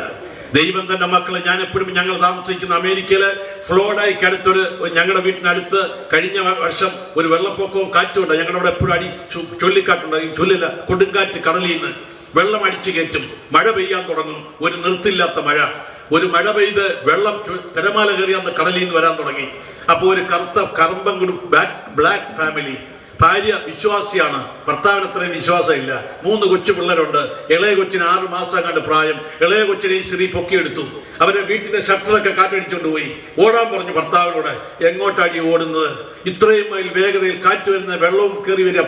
ദൈവം തന്നെ മക്കളെ, ഞാൻ എപ്പോഴും, ഞങ്ങൾ താമസിക്കുന്ന അമേരിക്കയില് ഫ്ലോറിഡയ്ക്ക് അടുത്തൊരു, ഞങ്ങളുടെ വീട്ടിനടുത്ത് കഴിഞ്ഞ വർഷം ഒരു വെള്ളപ്പൊക്കവും കാറ്റുണ്ട്. ഞങ്ങളുടെ അവിടെ എപ്പോഴും ചുഴലിക്കാറ്റുണ്ട്. ചൊല്ലില്ല, കൊടുങ്കാറ്റ് കടലിൽ നിന്ന് വെള്ളം അടിച്ചു കയറ്റും. മഴ പെയ്യാൻ തുടങ്ങും, ഒരു നിർത്തില്ലാത്ത മഴ. ഒരു മഴ പെയ്ത് വെള്ളം തിരമാല കയറിയാന്ന് കടലിൽ നിന്ന് വരാൻ തുടങ്ങി. അപ്പൊ ഒരു കറുത്ത കറമ്പൻ ബ്ലാക്ക് ഫാമിലി, ഭാര്യ വിശ്വാസിയാണ്, ഭർത്താവിന് അത്രയും വിശ്വാസമില്ല. 3 കൊച്ചു പിള്ളേരുണ്ട്. ഇളയ കൊച്ചിന് 6 മാസം കണ്ട് പ്രായം. ഇളയ കൊച്ചിനെ ഈ സ്ത്രീ പൊക്കിയെടുത്തു. അവരെ വീട്ടിലെ ഷട്ടറൊക്കെ കാറ്റടിച്ചുകൊണ്ട് പോയി. ഓടാൻ പറഞ്ഞു ഭർത്താവിനോട്. എങ്ങോട്ടാണ് ഈ ഓടുന്നത്? ഇത്രയും മൈൽ വേഗതയിൽ കാറ്റ് വരുന്ന, വെള്ളവും കയറി വരിക,